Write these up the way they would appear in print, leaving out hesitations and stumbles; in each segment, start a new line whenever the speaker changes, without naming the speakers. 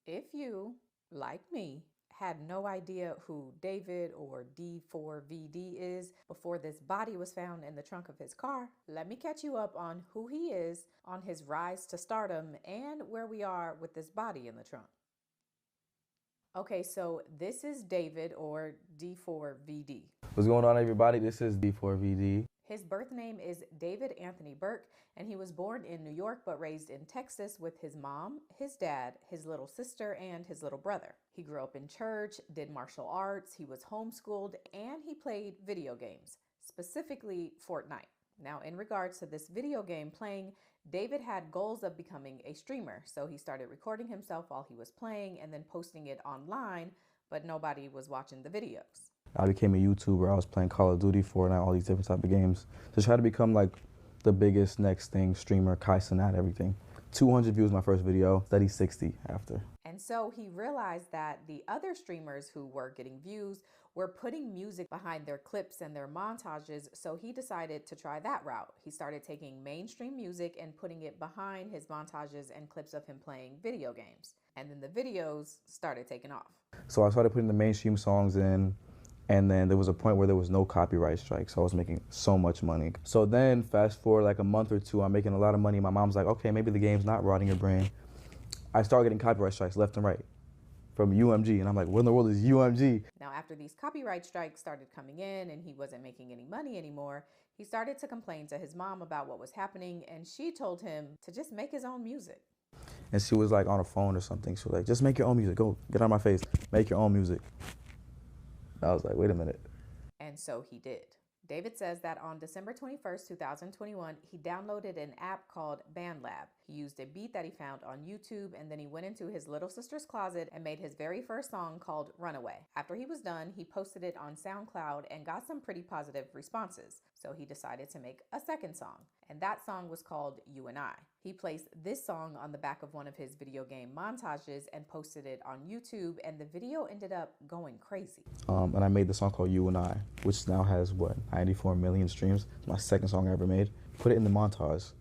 If you, like me, had no idea who David or D4VD is before this body was found in the trunk of his car, let me catch you up on who he is, on his rise to stardom, and where we are with this body in the trunk. Okay, so this is David or D4VD.
What's going on, everybody? This is D4VD.
His birth name is David Anthony Burke, and he was born in New York but raised in Texas with his mom, his dad, his little sister, and his little brother. He grew up in church, did martial arts, he was homeschooled, and he played video games, specifically Fortnite. Now, in regards to this video game playing, David had goals of becoming a streamer, so he started recording himself while he was playing and then posting it online, but nobody was watching the videos.
I became a YouTuber. I was playing Call of Duty, Fortnite, all these different type of games to try to become like the biggest next thing, streamer, Kai Cenat, everything. 200 views my first video, steady 60 after.
And so he realized that the other streamers who were getting views were putting music behind their clips and their montages, so he decided to try that route. He started taking mainstream music and putting it behind his montages and clips of him playing video games. And then the videos started taking off.
So I started putting the mainstream songs in, and then there was a point where there was no copyright strike, so I was making so much money. So then fast forward like a month or two, I'm making a lot of money. My mom's like, okay, maybe the game's not rotting your brain. I started getting copyright strikes left and right from UMG, and I'm like, what in the world is UMG?
Now, after these copyright strikes started coming in and he wasn't making any money anymore, he started to complain to his mom about what was happening, and she told him to just make his own music.
And she was like on a phone or something. She was like, just make your own music. Go, get out of my face. Make your own music. And I was like, wait a minute.
And so he did. David says that on December 21st, 2021, he downloaded an app called BandLab. He used a beat that he found on YouTube, and then he went into his little sister's closet and made his very first song called Runaway. After he was done, he posted it on SoundCloud and got some pretty positive responses. So he decided to make a second song, and that song was called You and I. He placed this song on the back of one of his video game montages and posted it on YouTube, and the video ended up going crazy.
And I made the song called You and I, which now has, what, 94 million streams. It's my second song I ever made. Put it in the montage,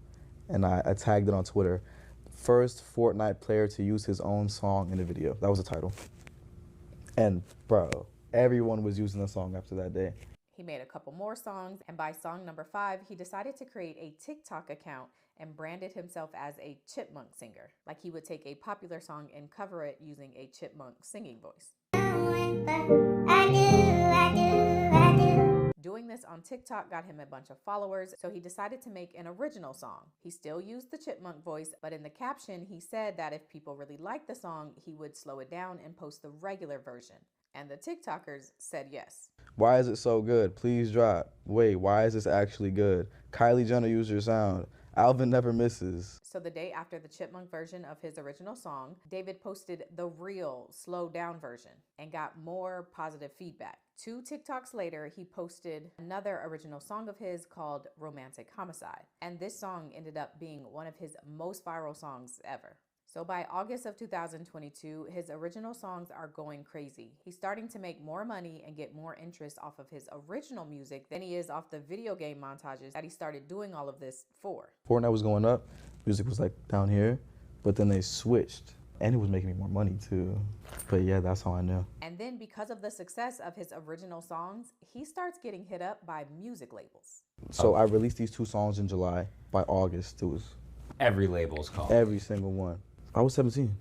and I tagged it on Twitter. First Fortnite player to use his own song in a video. That was the title. And bro, everyone was using the song after that day.
He made a couple more songs, and by song number 5, he decided to create a TikTok account and branded himself as a chipmunk singer. Like he would take a popular song and cover it using a chipmunk singing voice. Doing this on TikTok got him a bunch of followers, so he decided to make an original song. He still used the chipmunk voice, but in the caption, he said that if people really liked the song, he would slow it down and post the regular version. And the TikTokers said yes.
Why is it so good? Please drop. Wait, why is this actually good? Kylie Jenner used your sound. Alvin never misses.
So the day after the chipmunk version of his original song, David posted the real slowed down version and got more positive feedback. 2 TikToks later, he posted another original song of his called Romantic Homicide. And this song ended up being one of his most viral songs ever. So by August of 2022, his original songs are going crazy. He's starting to make more money and get more interest off of his original music than he is off the video game montages that he started doing all of this for.
Fortnite was going up, music was like down here, but then they switched. And it was making me more money too. But yeah, that's how I knew.
And then because of the success of his original songs, he starts getting hit up by music labels.
So I released these 2 songs in July. By August, it was
Every label's called.
every single one. I was 17.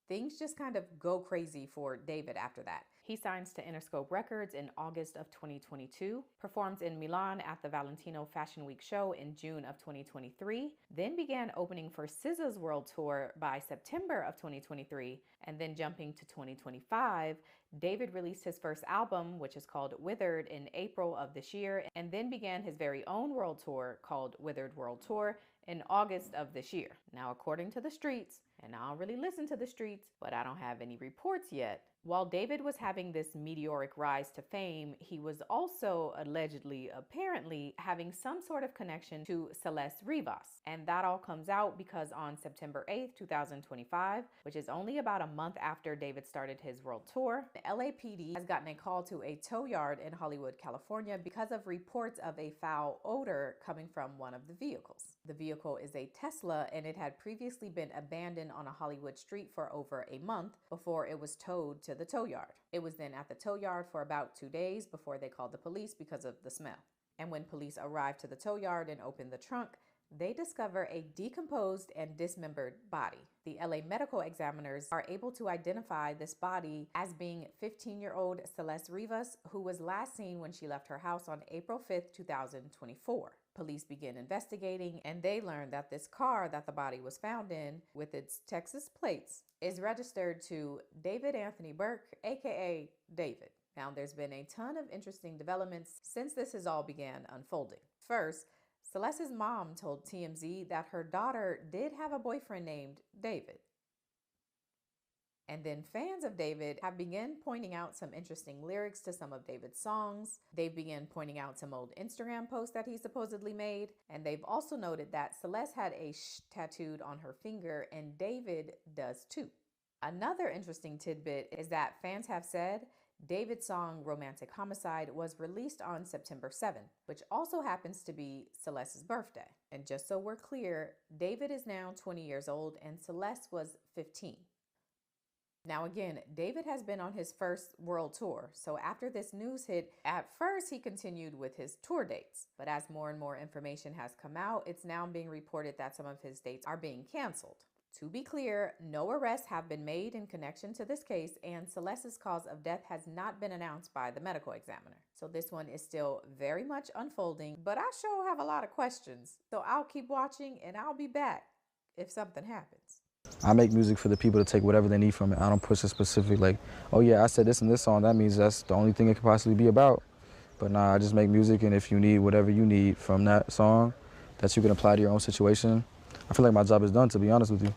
Things just kind of go crazy for David after that. He signs to Interscope Records in August of 2022, performs in Milan at the Valentino Fashion Week show in June of 2023, then began opening for SZA's world tour by September of 2023, and then jumping to 2025, David released his first album, which is called Withered, in April of this year, and then began his very own world tour called Withered World Tour in August of this year. Now, according to the streets, and I don't really listen to the streets, but I don't have any reports yet, while David was having this meteoric rise to fame, he was also allegedly, apparently, having some sort of connection to Celeste Rivas. And that all comes out because on September 8th, 2025, which is only about a month after David started his world tour, the LAPD has gotten a call to a tow yard in Hollywood, California because of reports of a foul odor coming from one of the vehicles. The vehicle is a Tesla, and it had previously been abandoned on a Hollywood street for over a month before it was towed to the tow yard. It was then at the tow yard for about 2 days before they called the police because of the smell. And when police arrived to the tow yard and opened the trunk, they discover a decomposed and dismembered body. The LA medical examiners are able to identify this body as being 15-year-old Celeste Rivas, who was last seen when she left her house on April 5th, 2024. Police begin investigating, and they learn that this car that the body was found in, with its Texas plates, is registered to David Anthony Burke, aka David. Now, there's been a ton of interesting developments since this has all began unfolding. First, Celeste's mom told TMZ that her daughter did have a boyfriend named David. And then fans of David have begun pointing out some interesting lyrics to some of David's songs. They've begun pointing out some old Instagram posts that he supposedly made. And they've also noted that Celeste had a sh tattooed on her finger, and David does too. Another interesting tidbit is that fans have said David's song Romantic Homicide was released on September 7th, which also happens to be Celeste's birthday. And just so we're clear, David is now 20 years old and Celeste was 15. Now again, David has been on his first world tour, so after this news hit, at first he continued with his tour dates. But as more and more information has come out, it's now being reported that some of his dates are being canceled. To be clear, no arrests have been made in connection to this case, and Celeste's cause of death has not been announced by the medical examiner. So this one is still very much unfolding, but I sure have a lot of questions. So I'll keep watching, and I'll be back if something happens.
I make music for the people to take whatever they need from it. I don't push a specific, like, oh yeah, I said this in this song, that means that's the only thing it could possibly be about. But nah, I just make music, and if you need whatever you need from that song that you can apply to your own situation, I feel like my job is done, to be honest with you.